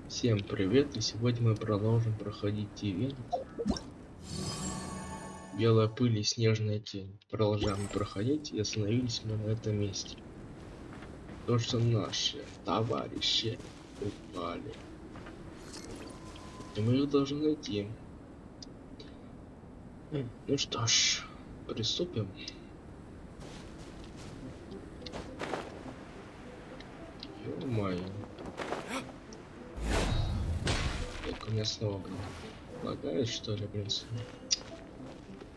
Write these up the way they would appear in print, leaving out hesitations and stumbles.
Всем привет, и сегодня мы продолжим проходить ивент Белая пыль и снежная тень. Продолжаем проходить, и остановились мы на этом месте. То, что наши товарищи упали. И мы их должны найти. Ну что ж, приступим. Ё-моё. Так, у меня снова, блин, лагает, что ли, блин?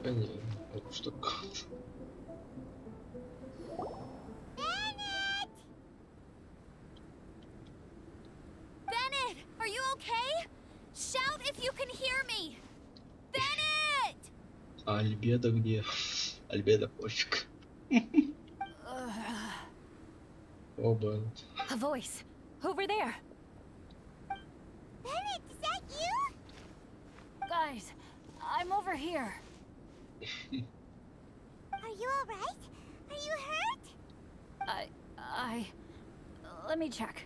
А не, вот что как. Bennett, are you okay? Shout if you can hear me. Bennett! А Альбеда где? Альбеда пофиг. Оба. A voice over there. Bennett, is that you? Guys, I'm over here. Are you all right? Are you hurt? Let me check.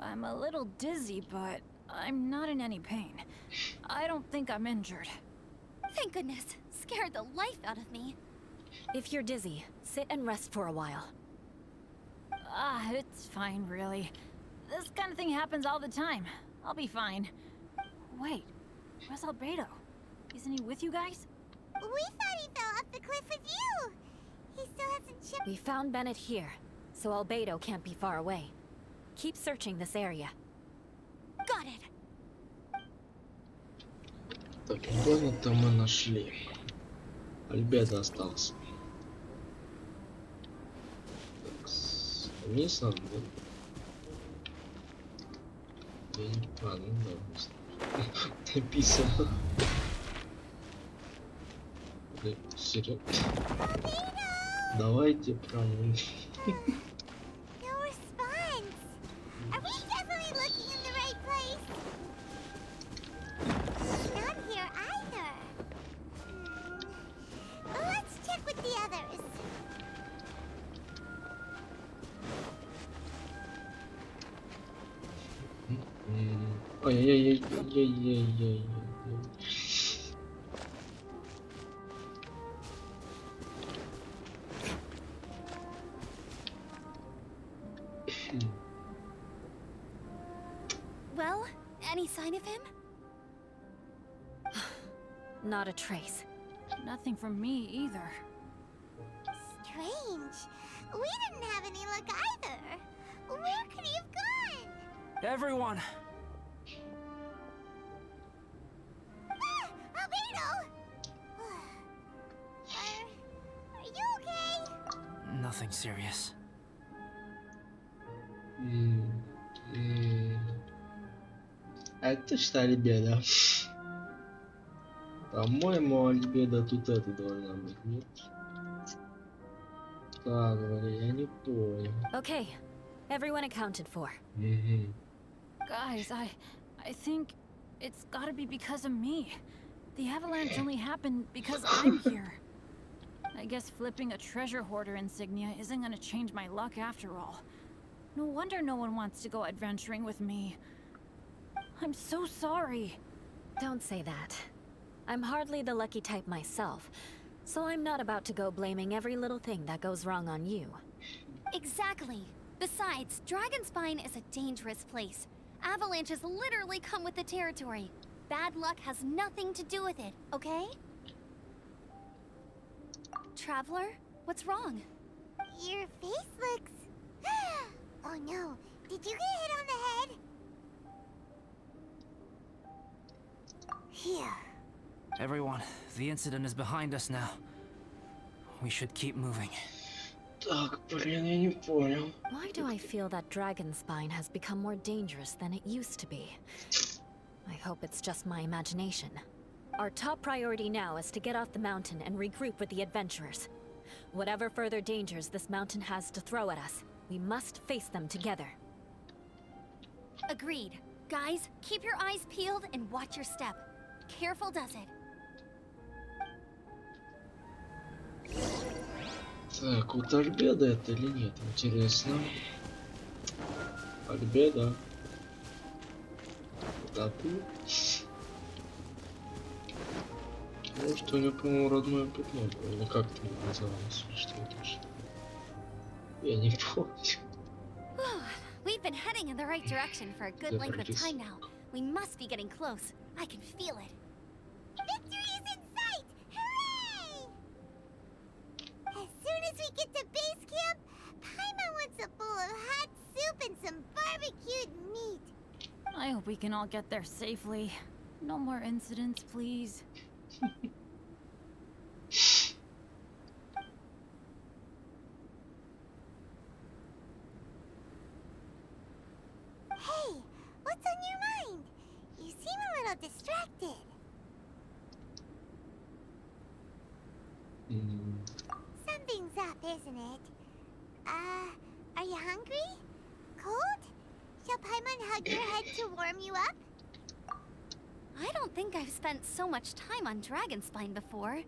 I'm a little dizzy, but I'm not in any pain. I don't think I'm injured. Thank goodness. Scared the life out of me. If you're dizzy, sit and rest for a while. It's fine, really. This kind of thing happens all the time. I'll be fine. Wait, where's Albedo? Isn't he with you guys? We thought he fell off the cliff with you. He still hasn't chipped. We found Bennett here, so Albedo can't be far away. Keep searching this area. Got it. Так, Беннета мы нашли. Альбедо остался. Так, вниз надо, да? Я не понял, да, вниз. Написано. Серьезно? Давайте промыть. No response. Are we definitely looking in the right place? Not here either. Let's check with the others. Ой-ой-ой-ой-ой-ой-ой-ой. Well, any sign of him? Not a trace. Nothing from me either. Strange. We didn't have any luck either. Where could he have gone? Everyone! Albedo! Are you okay? Nothing serious. Это точно Альбеда. По-моему, Альбеда тут это должна быть, нет? Так, я не понял. Okay, everyone accounted for. Guys, I think it's gotta be because of me. The avalanche only happened because I'm here. I guess flipping a treasure hoarder insignia isn't gonna change my luck after all. No wonder no one wants to go adventuring with me. I'm so sorry. Don't say that. I'm hardly the lucky type myself, so I'm not about to go blaming every little thing that goes wrong on you. Exactly. Besides, Dragonspine is a dangerous place. Avalanches literally come with the territory. Bad luck has nothing to do with it, okay? Traveler, what's wrong? Your face looks... Oh no, did you get hit on the head? Here. Everyone, the incident is behind us now. We should keep moving. Так, блин, я не понял. Why do I feel that Dragonspine has become more dangerous than it used to be? I hope it's just my imagination. Our top priority now is to get off the mountain and regroup with the adventurers. Whatever further dangers this mountain has to throw at us, we must face them together. Agreed. Guys, keep your eyes peeled and watch your step. Careful does it. Так, вот Альбеда это или нет? Интересно. Альбеда. статую. Ну, что у него, по-моему, родное пятно было. Или как это называлось? Или что это же? Я не помню. We've been heading in the right direction for a good length of time now. We must be getting close. I can feel it. Victory is in sight! Hooray! As soon as we get to base camp, Paimon wants a bowl of hot soup and some barbecued meat. I hope we can all get there safely. No more incidents, please. Hey, what's on your mind? You seem a little distracted. Something's up, isn't it? Are you hungry? Cold? Shall Paimon hug your head to warm you up? I don't think I've spent so much time on Dragonspine before.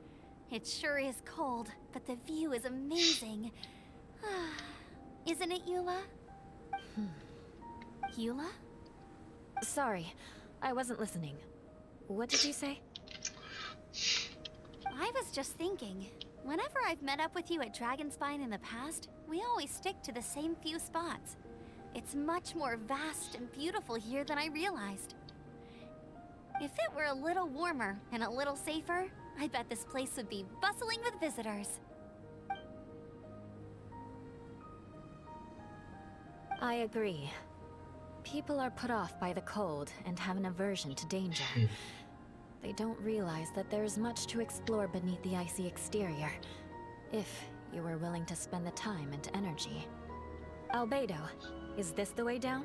It sure is cold, but the view is amazing. Isn't it, Eula? Eula? Sorry, I wasn't listening. What did you say? I was just thinking. Whenever I've met up with you at Dragonspine in the past, we always stick to the same few spots. It's much more vast and beautiful here than I realized. If it were a little warmer and a little safer, I bet this place would be bustling with visitors. I agree. People are put off by the cold and have an aversion to danger. They don't realize that there's much to explore beneath the icy exterior, if you were willing to spend the time and energy. Albedo, is this the way down?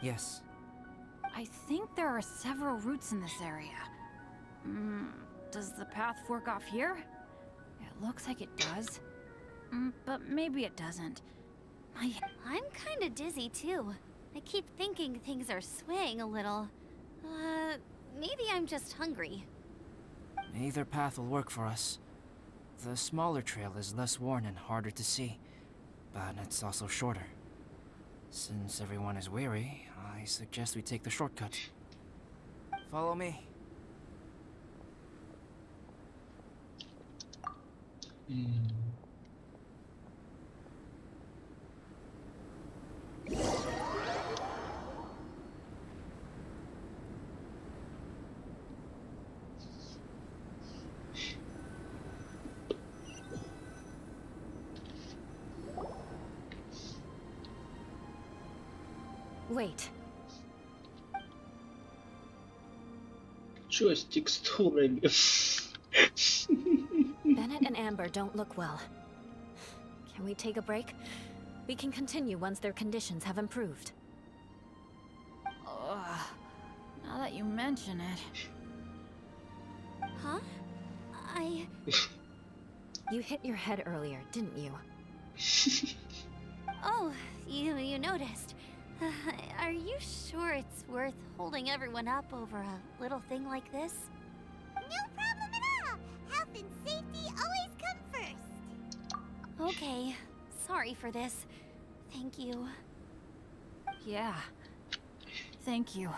Yes. I think there are several routes in this area. Does the path fork off here? It looks like it does. But maybe it doesn't. I'm kinda dizzy too. I keep thinking things are swaying a little. Maybe I'm just hungry. Either path will work for us. The smaller trail is less worn and harder to see, but it's also shorter. Since everyone is weary, I suggest we take the shortcut. Follow me. Wait. Чё с текстурами? Bennett and Amber don't look well. Can we take a break? We can continue once their conditions have improved. Now that you mention it. Huh? You hit your head earlier, didn't you? Oh, you noticed. Are you sure it's worth holding everyone up over a little thing like this? No problem at all. Health and safety always come first. Okay. Sorry for this. Thank you. Yeah. Thank you.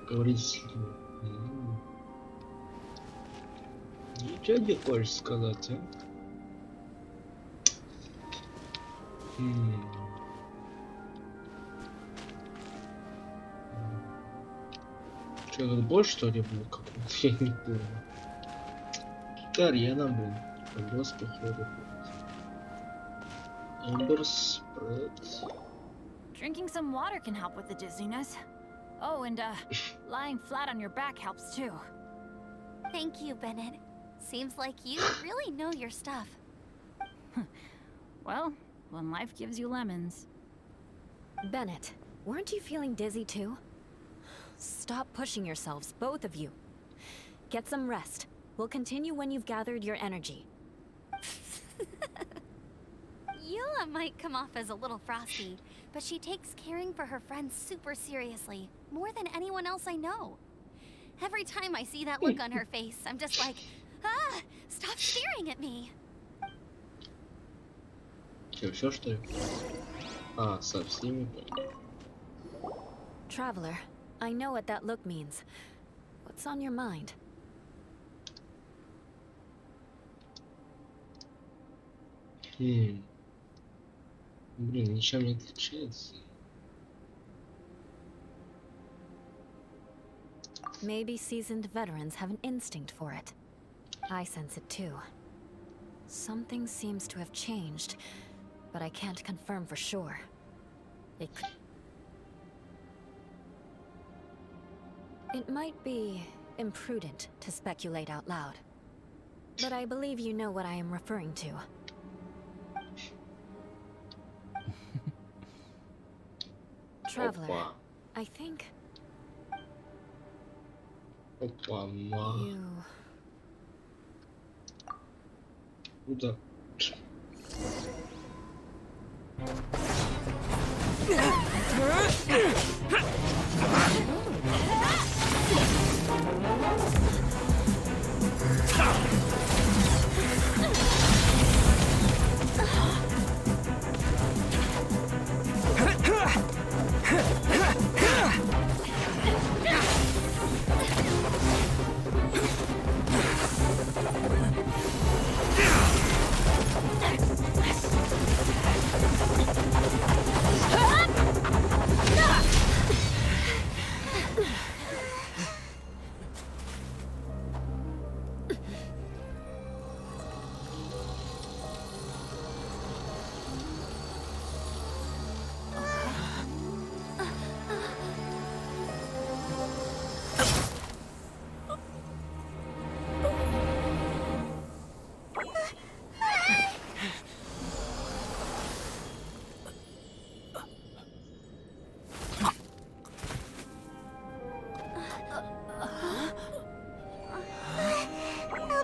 Говорит с ним. Ничего не хочешь сказать, а? Что, тут босс что ли был какой-то? Я не помню. Арена был. Босс походу. Эмбер спред. Drinking some water can help with the dizziness. Oh, and lying flat on your back helps too. Thank you, Bennett. Seems like you really know your stuff. Well, when life gives you lemons. Bennett, weren't you feeling dizzy too? Stop pushing yourselves, both of you. Get some rest. We'll continue when you've gathered your energy. Eula might come off as a little frosty, but she takes caring for her friends super seriously, more than anyone else I know. Every time I see that look on her face, I'm just like, Stop staring at me. Че, все что ли? А, со всеми. Traveler, I know what that look means. What's on your mind? Блин, ничем не отличается. Maybe seasoned veterans have an instinct for it. I sense it too. Something seems to have changed, but I can't confirm for sure. It might be imprudent to speculate out loud, but I believe you know what I am referring to. Traveler, Опа. I think Опа, you... Куда?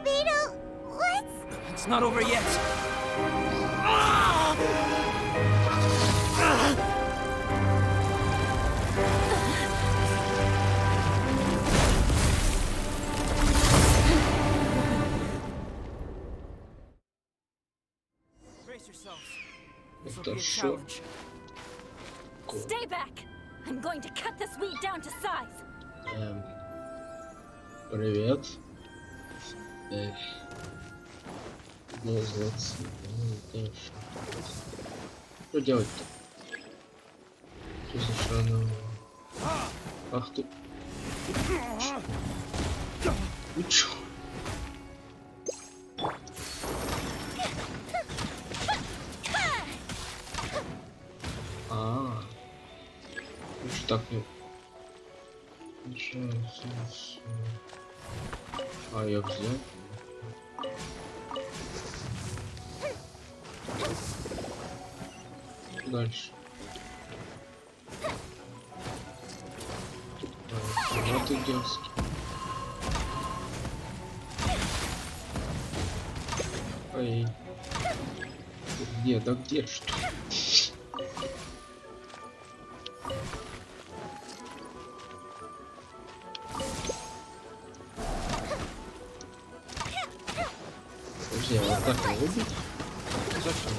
Albedo, what? It's not over yet. Brace yourselves. This will be a Это шо? challenge. Stay back! I'm going to cut this weed down to size! Привет. Ну, золотцы. Что делать-то? Что за шану? Ах ты. Ну чё? Ну что так не... Ничего, а я взял. Дальше. Вот и дерзкий. Ай. Где? Да где что? Подожди, а вот так не убить? Зачем?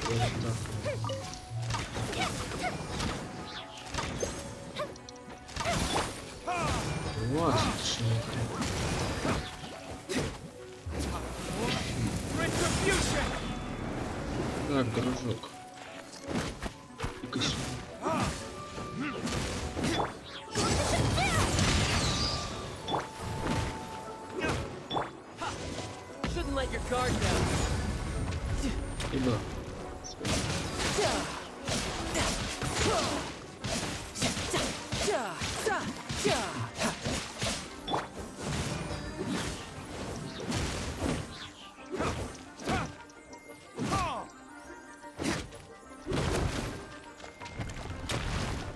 Вот так. Вот, так, дружок. Иди сюда. Shouldn't let your guard down. Ида.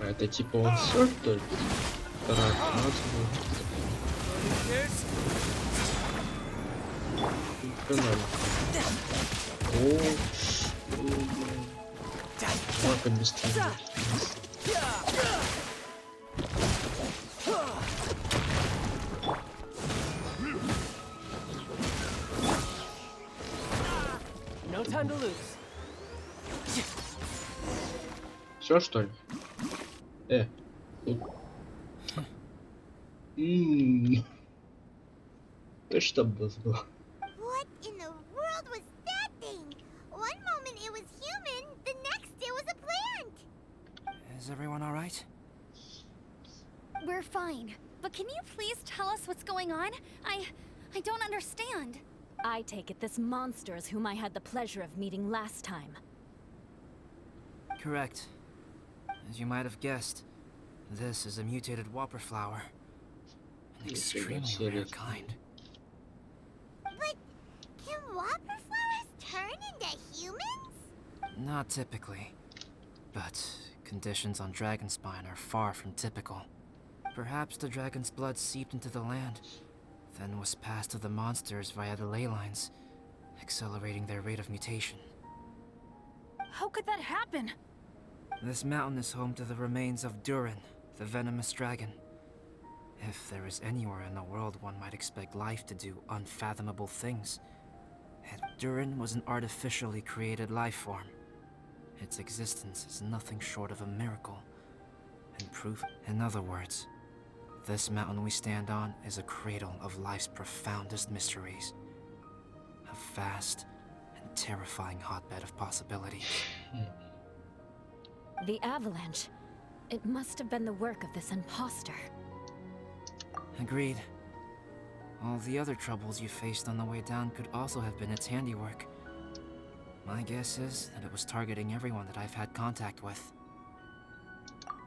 А это типа он все только? Вторая автоматика. О, как быстрее. time to lose. Все что ли? Тут. Ты что босс был? What in the world was that thing? One moment it was human, the next it was a plant. Is everyone all right? We're fine. But can you please tell us what's going on? I don't understand. I take it this monster is whom I had the pleasure of meeting last time. Correct. As you might have guessed, this is a mutated whopper flower. An extremely rare kind. But can whopper flowers turn into humans? Not typically. But conditions on Dragonspine are far from typical. Perhaps the dragon's blood seeped into the land, then was passed to the monsters via the ley lines, accelerating their rate of mutation. How could that happen? This mountain is home to the remains of Durin, the venomous dragon. If there is anywhere in the world one might expect life to do unfathomable things, Durin was an artificially created life form. Its existence is nothing short of a miracle, and proof. In other words, this mountain we stand on is a cradle of life's profoundest mysteries. A vast and terrifying hotbed of possibilities. The avalanche. It must have been the work of this imposter. Agreed. All the other troubles you faced on the way down could also have been its handiwork. My guess is that it was targeting everyone that I've had contact with.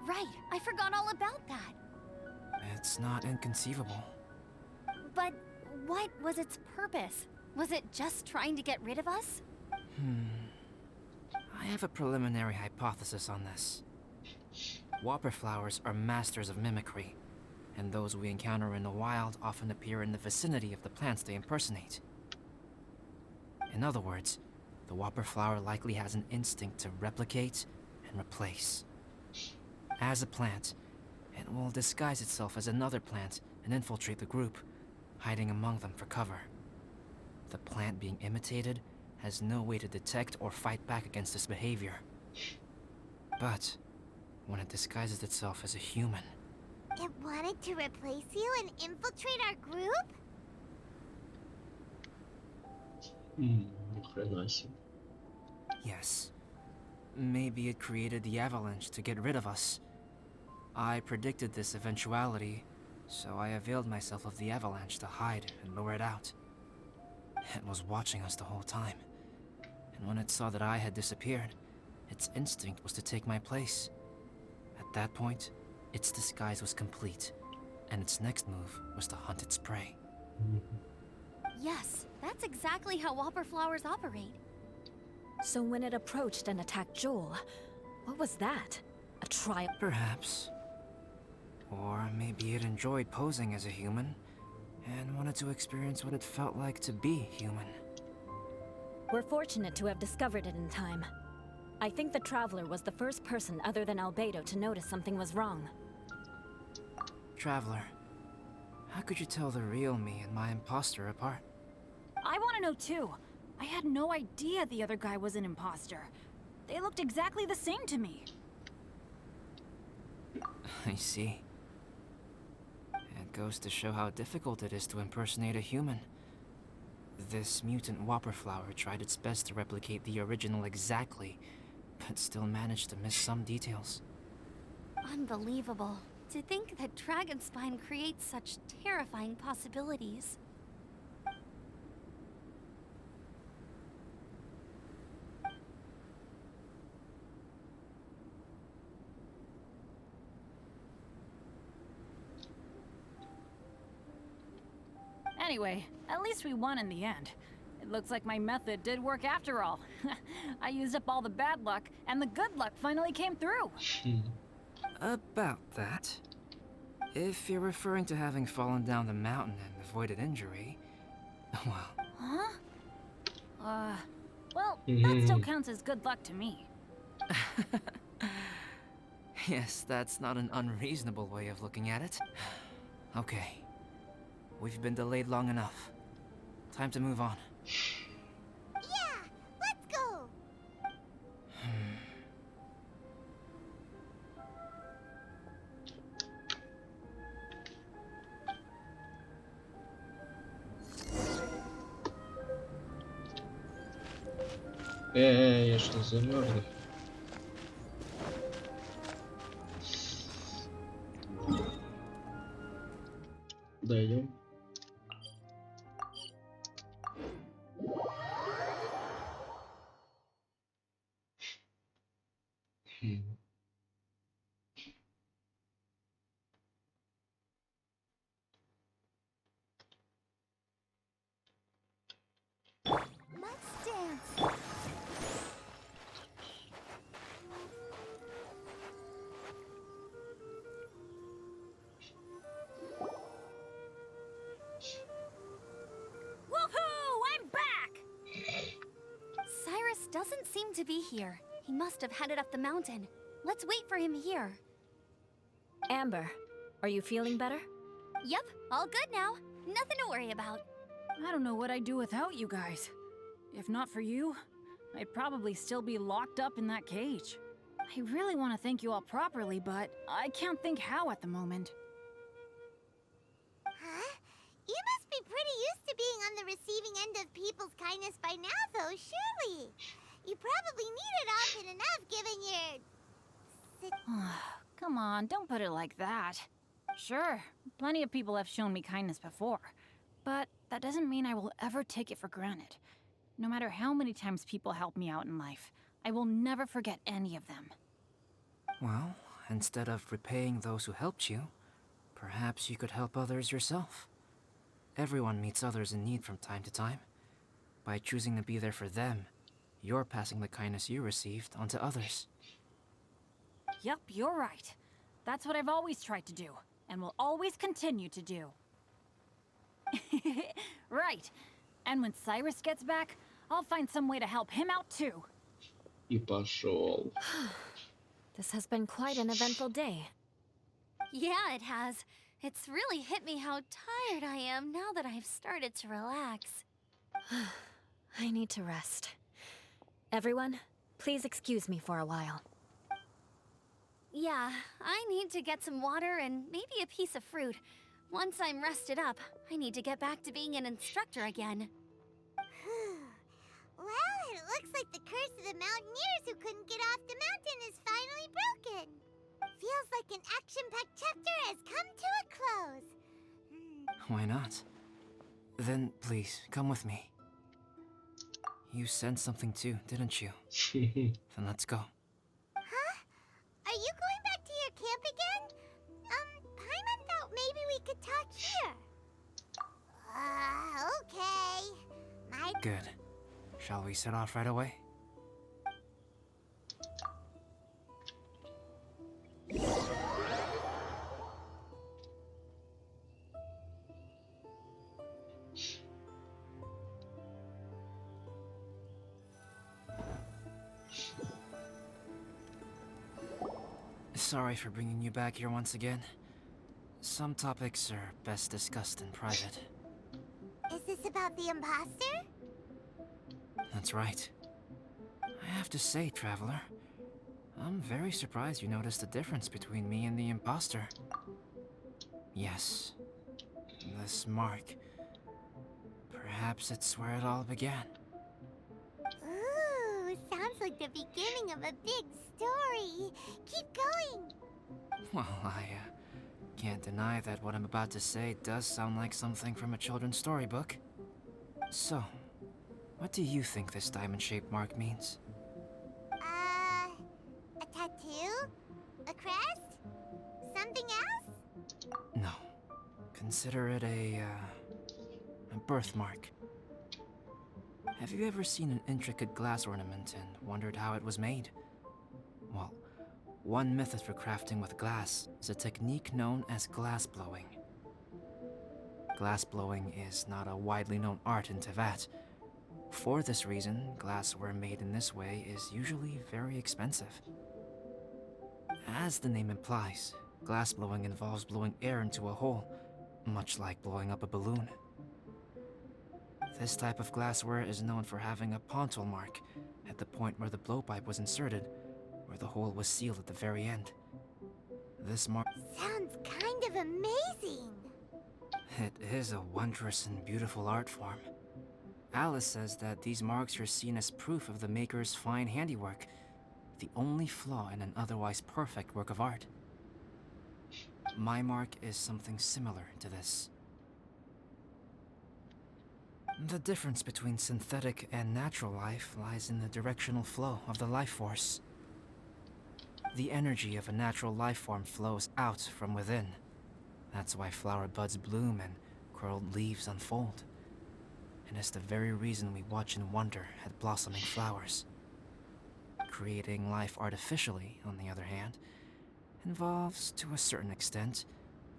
Right, I forgot all about that. It's not inconceivable. But what was its purpose? Was it just trying to get rid of us? I have a preliminary hypothesis on this. Whopper flowers are masters of mimicry, and those we encounter in the wild often appear in the vicinity of the plants they impersonate. In other words, the whopper flower likely has an instinct to replicate and replace. As a plant, it will disguise itself as another plant and infiltrate the group, hiding among them for cover. The plant being imitated has no way to detect or fight back against this behavior. But when it disguises itself as a human, It wanted to replace you and infiltrate our group? Ни хрена себе. yes, maybe it created the avalanche to get rid of us. I predicted this eventuality, so I availed myself of the avalanche to hide and lure it out. It was watching us the whole time, and when it saw that I had disappeared, its instinct was to take my place. At that point, its disguise was complete, and its next move was to hunt its prey. Yes, that's exactly how whopper flowers operate. So when it approached and attacked Joel, what was that? A trial? Perhaps. Or maybe it enjoyed posing as a human, and wanted to experience what it felt like to be human. We're fortunate to have discovered it in time. I think the Traveler was the first person other than Albedo to notice something was wrong. Traveler, how could you tell the real me and my imposter apart? I want to know too. I had no idea the other guy was an imposter. They looked exactly the same to me. I see. It goes to show how difficult it is to impersonate a human. This mutant whopper flower tried its best to replicate the original exactly, but still managed to miss some details. Unbelievable. To think that Dragonspine creates such terrifying possibilities. Anyway, at least we won in the end. It looks like my method did work after all. I used up all the bad luck, and the good luck finally came through. About that. If you're referring to having fallen down the mountain and avoided injury, well, Huh? Well, that still counts as good luck to me. yes, that's not an unreasonable way of looking at it. Okay. We've been delayed long enough. Time to move on. Yeah, let's go. Я что, замерзла? Дойдем. Let's dance. Woohoo! I'm back! Cyrus doesn't seem to be here. He must have headed up the mountain. Let's wait for him here. Amber, are you feeling better? Yep, all good now. Nothing to worry about. I don't know what I'd do without you guys. If not for you, I'd probably still be locked up in that cage. I really want to thank you all properly, but I can't think how at the moment. Huh? You must be pretty used to being on the receiving end of people's kindness by now, though, surely. You probably need it often enough, given your... Come on, don't put it like that. Sure, plenty of people have shown me kindness before, but that doesn't mean I will ever take it for granted. No matter how many times people help me out in life, I will never forget any of them. Well, instead of repaying those who helped you, perhaps you could help others yourself. Everyone meets others in need from time to time. By choosing to be there for them, you're passing the kindness you received onto others. Yup, you're right. That's what I've always tried to do, and will always continue to do. Right. And when Cyrus gets back, I'll find some way to help him out too. И пошел. This has been quite an eventful day. Yeah, it has. It's really hit me how tired I am now that I've started to relax. I need to rest. Everyone, please excuse me for a while. Yeah, I need to get some water and maybe a piece of fruit. Once I'm rested up, I need to get back to being an instructor again. Well, it looks like the curse of the mountaineers who couldn't get off the mountain is finally broken. Feels like an action-packed chapter has come to a close. Why not? Then please, come with me. You sensed something too, didn't you? Then let's go. Huh? Are you going back to your camp again? Paimon thought maybe we could talk here. Okay. My... Good. Shall we set off right away? Sorry for bringing you back here once again. Some topics are best discussed in private. Is this about the imposter? That's right. I have to say, Traveler, I'm very surprised you noticed the difference between me and the imposter. Yes, this mark. Perhaps it's where it all began. Ooh, sounds like the beginning of a big story. Keep going. Well, I can't deny that what I'm about to say does sound like something from a children's storybook. So, what do you think this diamond-shaped mark means? A tattoo? A crest? Something else? No. Consider it a birthmark. Have you ever seen an intricate glass ornament and wondered how it was made? Well, one method for crafting with glass is a technique known as glass blowing. Glass blowing is not a widely known art in Teyvat. For this reason, glassware made in this way is usually very expensive. As the name implies, glass blowing involves blowing air into a hole, much like blowing up a balloon. This type of glassware is known for having a pontil mark at the point where the blowpipe was inserted, where the hole was sealed at the very end. This mark... Sounds kind of amazing. It is a wondrous and beautiful art form. Alice says that these marks are seen as proof of the maker's fine handiwork, the only flaw in an otherwise perfect work of art. My mark is something similar to this. The difference between synthetic and natural life lies in the directional flow of the life force. The energy of a natural life form flows out from within. That's why flower buds bloom and curled leaves unfold. And it's the very reason we watch in wonder at blossoming flowers. Creating life artificially, on the other hand, involves, to a certain extent,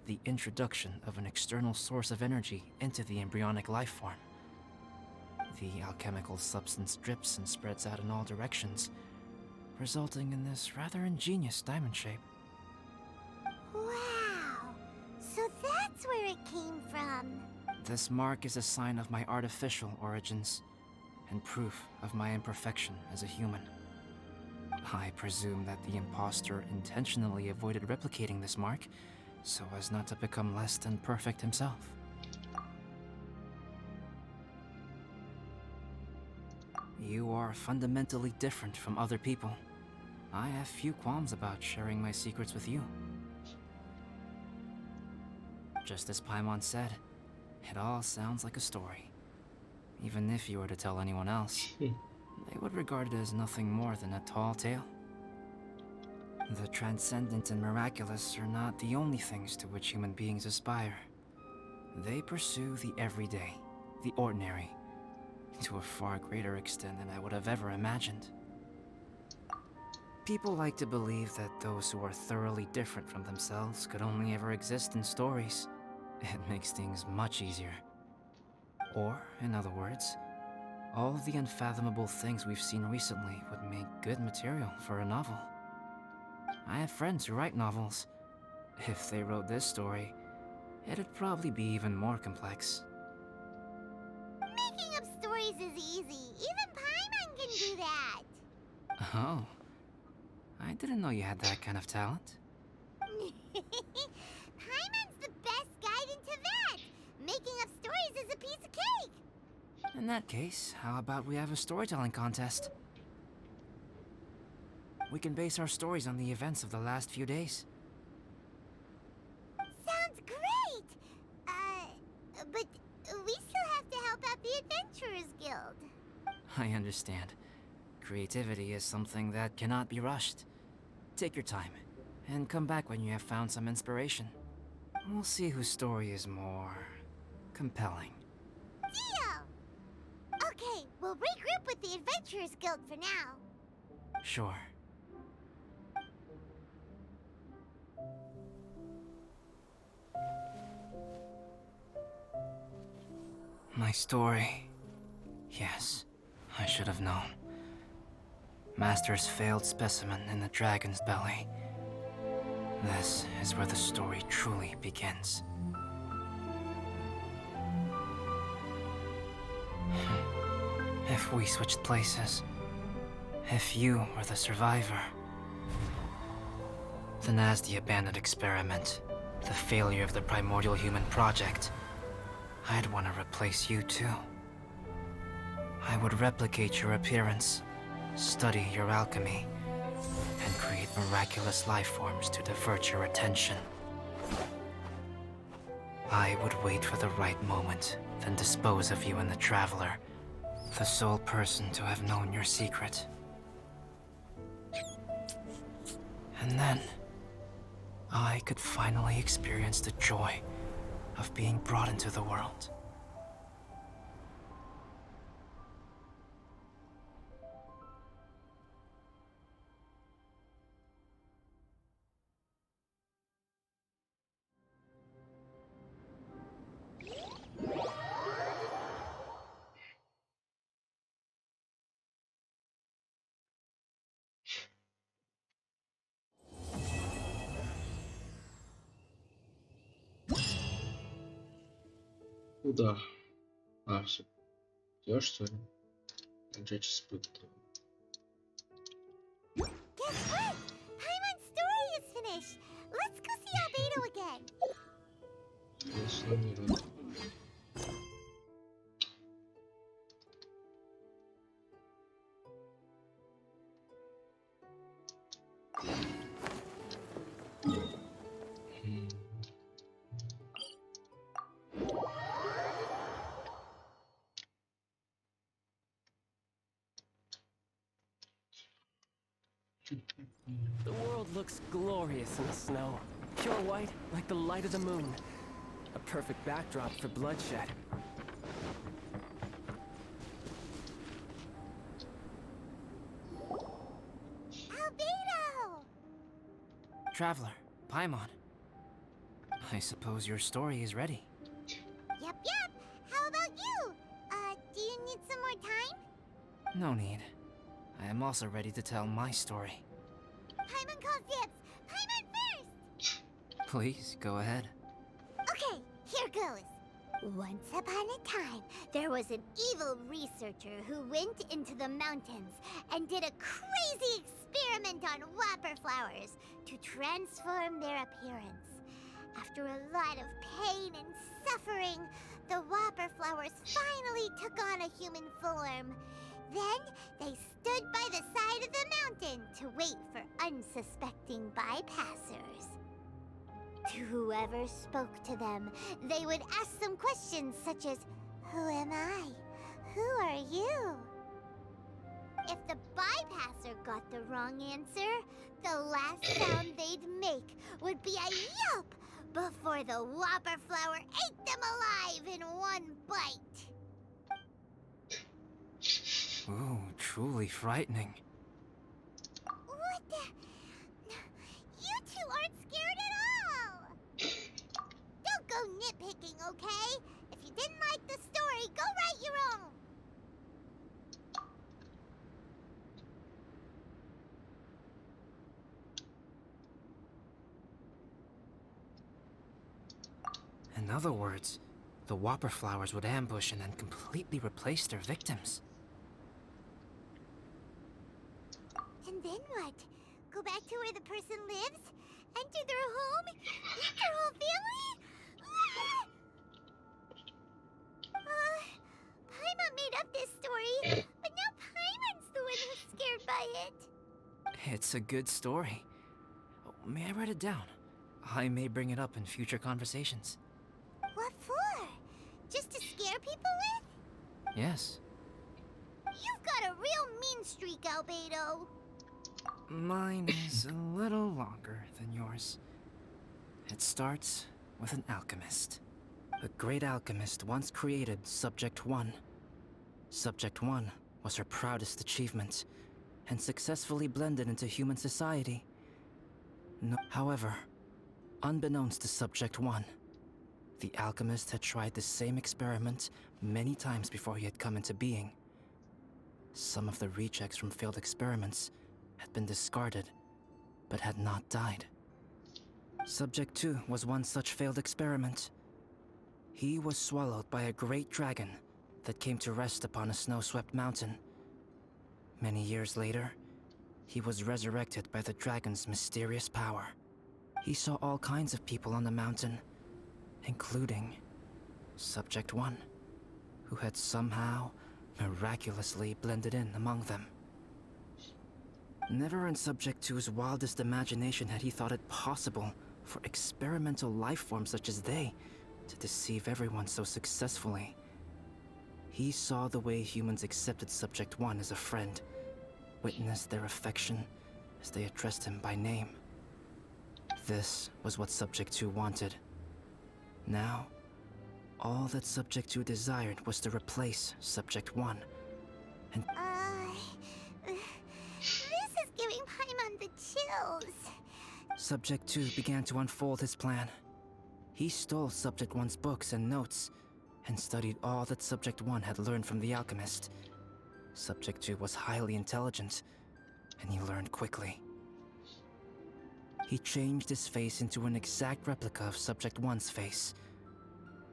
the introduction of an external source of energy into the embryonic life form. The alchemical substance drips and spreads out in all directions, resulting in this rather ingenious diamond shape. Wow! So that's where it came from. This mark is a sign of my artificial origins, and proof of my imperfection as a human. I presume that the impostor intentionally avoided replicating this mark, so as not to become less than perfect himself. You are fundamentally different from other people. I have few qualms about sharing my secrets with you. Just as Paimon said, it all sounds like a story. Even if you were to tell anyone else, they would regard it as nothing more than a tall tale. The transcendent and miraculous are not the only things to which human beings aspire. They pursue the everyday, the ordinary, to a far greater extent than I would have ever imagined. People like to believe that those who are thoroughly different from themselves could only ever exist in stories. It makes things much easier. Or, in other words, all of the unfathomable things we've seen recently would make good material for a novel. I have friends who write novels. If they wrote this story, it'd probably be even more complex. Making up stories is easy. Even Paimon can do that. Oh. I didn't know you had that kind of talent. Paimon's the best guide into that. Making up stories is a piece of cake. In that case, how about we have a storytelling contest? We can base our stories on the events of the last few days. Sounds great. But we still have to help out the Adventurers Guild. I understand. Creativity is something that cannot be rushed. Take your time, and come back when you have found some inspiration. We'll see whose story is more compelling. Deal! Okay, we'll regroup with the Adventurers Guild for now. Sure. My story. Yes, I should have known. Master's failed specimen in the dragon's belly. This is where the story truly begins. If we switched places, if you were the survivor, then as the abandoned experiment, the failure of the primordial human project, I'd want to replace you too. I would replicate your appearance, study your alchemy, and create miraculous life forms to divert your attention. I would wait for the right moment, then dispose of you in the Traveler, the sole person to have known your secret. And then, I could finally experience the joy of being brought into the world. Куда? А, все. Все, что ли? Начать испытывать. Guess what? Paimon's story is finished. Let's go see Albedo again. Конечно, не рад. The world looks glorious in the snow. Pure white, like the light of the moon. A perfect backdrop for bloodshed. Albedo! Traveler, Paimon. I suppose your story is ready. Yep. How about you? Do you need some more time? No need. I am also ready to tell my story. Paimon calls dibs. Paimon first! Please, go ahead. Okay, here goes. Once upon a time, there was an evil researcher who went into the mountains and did a crazy experiment on whopper flowers to transform their appearance. After a lot of pain and suffering, the whopper flowers finally took on a human form. Then they stood by the side of the mountain to wait for unsuspecting bypassers. To whoever spoke to them, they would ask some questions such as, "Who am I? Who are you?" If the bypasser got the wrong answer, the last sound they'd make would be a yelp before the whopper flower ate them alive in one bite. Ooh, truly frightening. What the? You two aren't scared at all! Don't go nitpicking, okay? If you didn't like the story, go write your own! In other words, the whopper flowers would ambush and then completely replace their victims. And then what? Go back to where the person lives? Enter their home? Eat their whole family? Paimon made up this story, but now Paimon's the one who's scared by it. It's a good story. Oh, may I write it down? I may bring it up in future conversations. What for? Just to scare people with? Yes. You've got a real mean streak, Albedo. Mine is a little longer than yours. It starts with an alchemist. A great alchemist once created Subject 1. Subject 1 was her proudest achievement, and successfully blended into human society. However, unbeknownst to Subject 1, the alchemist had tried the same experiment many times before he had come into being. Some of the rejects from failed experiments had been discarded, but had not died. Subject 2 was one such failed experiment. He was swallowed by a great dragon that came to rest upon a snow-swept mountain. Many years later, he was resurrected by the dragon's mysterious power. He saw all kinds of people on the mountain, including Subject 1, who had somehow miraculously blended in among them. Never in Subject 2's wildest imagination had he thought it possible for experimental life forms such as they to deceive everyone so successfully. He saw the way humans accepted Subject 1 as a friend, witnessed their affection as they addressed him by name. This was what Subject 2 wanted. Now, all that Subject 2 desired was to replace Subject 1. And This is giving Paimon the chills. Subject 2 began to unfold his plan. He stole Subject 1's books and notes, and studied all that Subject 1 had learned from the alchemist. Subject 2 was highly intelligent, and he learned quickly. He changed his face into an exact replica of Subject 1's face.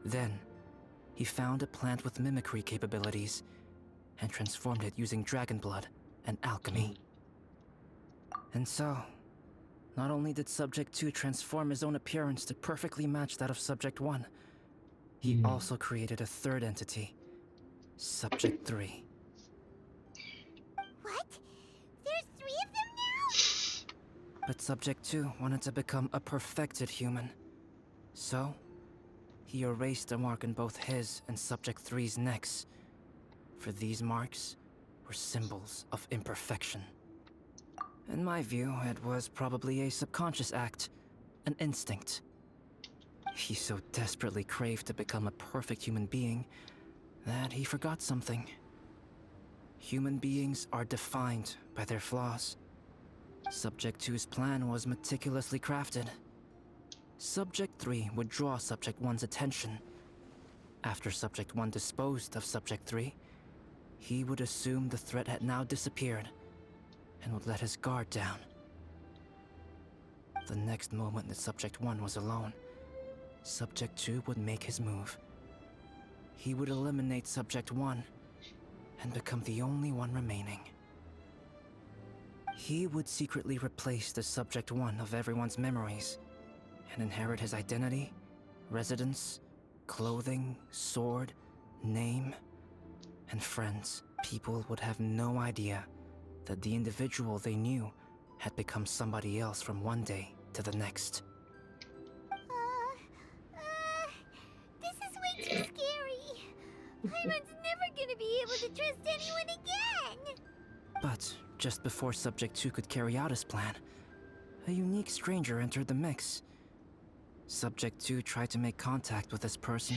Then, he found a plant with mimicry capabilities, and transformed it using dragon blood and alchemy. And so, not only did Subject 2 transform his own appearance to perfectly match that of Subject 1, he also created a third entity, Subject 3. What? There's 3 of them now? But Subject 2 wanted to become a perfected human. So, he erased a mark in both his and Subject 3's necks. For these marks were symbols of imperfection. In my view, it was probably a subconscious act, an instinct. He so desperately craved to become a perfect human being that he forgot something. Human beings are defined by their flaws. Subject 2's plan was meticulously crafted. Subject 3 would draw Subject 1's attention. After Subject 1 disposed of Subject 3, he would assume the threat had now disappeared and would let his guard down. The next moment that Subject 1 was alone, Subject 2 would make his move. He would eliminate Subject 1 and become the only one remaining. He would secretly replace the Subject 1 of everyone's memories and inherit his identity, residence, clothing, sword, name, and friends. People would have no idea that the individual they knew had become somebody else from one day to the next. This is way too scary. Paimon's never gonna be able to trust anyone again. But just before Subject 2 could carry out his plan, a unique stranger entered the mix. Subject 2 tried to make contact with this person,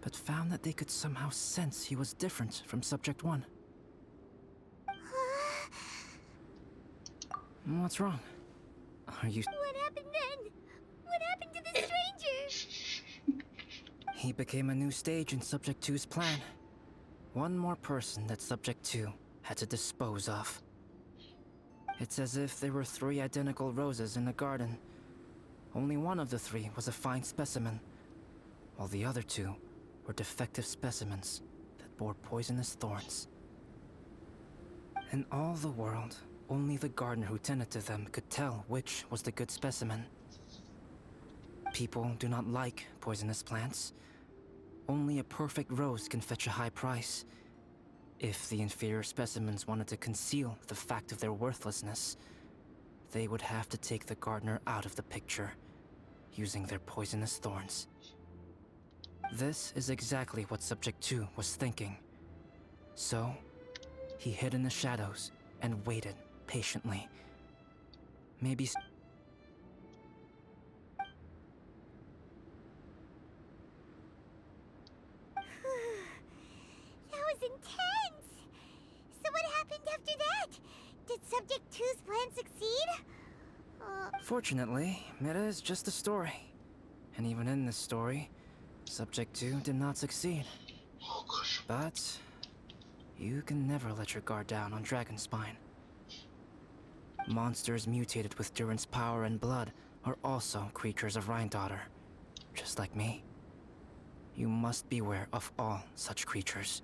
but found that they could somehow sense he was different from Subject 1. What's wrong? Are you... What happened then? What happened to the stranger? He became a new stage in Subject 2's plan. One more person that Subject 2 had to dispose of. It's as if there were 3 identical roses in a garden. Only one of the 3 was a fine specimen, while the other 2 were defective specimens that bore poisonous thorns. In all the world, only the gardener who tended to them could tell which was the good specimen. People do not like poisonous plants. Only a perfect rose can fetch a high price. If the inferior specimens wanted to conceal the fact of their worthlessness, they would have to take the gardener out of the picture, using their poisonous thorns. This is exactly what Subject 2 was thinking. So, he hid in the shadows and waited patiently. Maybe... That was intense! So what happened after that? Did Subject 2's plan succeed? Fortunately, it is just a story. And even in this story, Subject 2 did not succeed. But you can never let your guard down on Dragonspine. Monsters mutated with Durin's power and blood are also creatures of Rhine-Daughter, just like me. You must beware of all such creatures.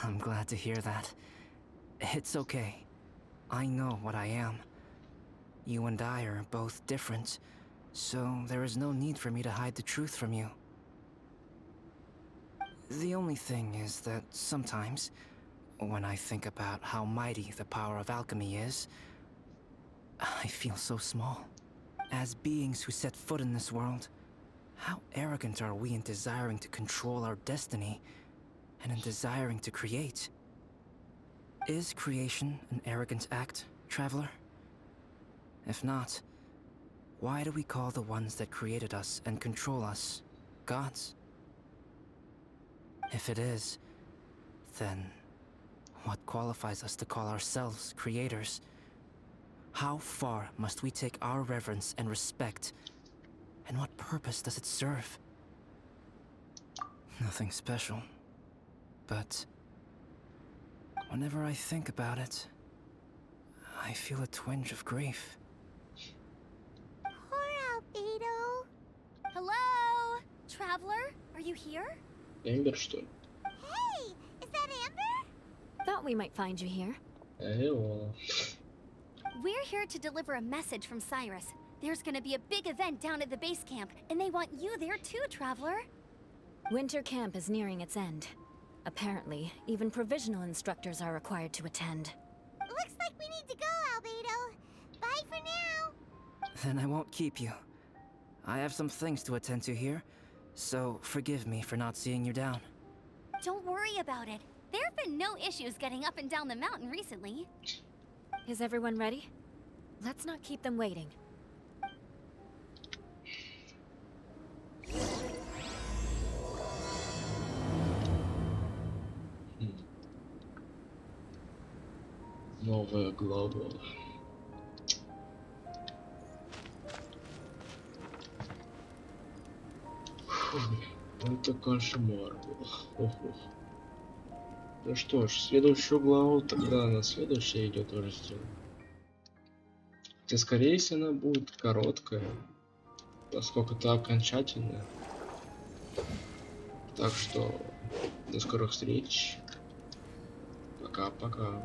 I'm glad to hear that. It's okay. I know what I am. You and I are both different, so there is no need for me to hide the truth from you. The only thing is that sometimes, when I think about how mighty the power of alchemy is, I feel so small. As beings who set foot in this world, how arrogant are we in desiring to control our destiny and in desiring to create? Is creation an arrogant act, traveler? If not, why do we call the ones that created us and control us gods? If it is, then what qualifies us to call ourselves creators? How far must we take our reverence and respect, and what purpose does it serve? Nothing special, but whenever I think about it, I feel a twinge of grief. Poor Albedo. Hello? Traveler, are you here? Эмбер, что ли? Hey, is that Amber? Thought we might find you here. Эйо. We're here to deliver a message from Cyrus. There's gonna be a big event down at the base camp, and they want you there too, Traveler. Winter camp is nearing its end. Apparently, even provisional instructors are required to attend. Looks like we need to go, Albedo. Bye for now. Then I won't keep you. I have some things to attend to here, so forgive me for not seeing you down. Don't worry about it. There have been no issues getting up and down the mountain recently. Is everyone ready? Let's not keep them waiting. Новая глава. Фу, это кошмар был. Ох. Ну что ж, следующую главу тогда на следующее идет уже сделаем. Хотя скорее всего она будет короткая, поскольку это окончательная. Так что до скорых встреч. Пока-пока.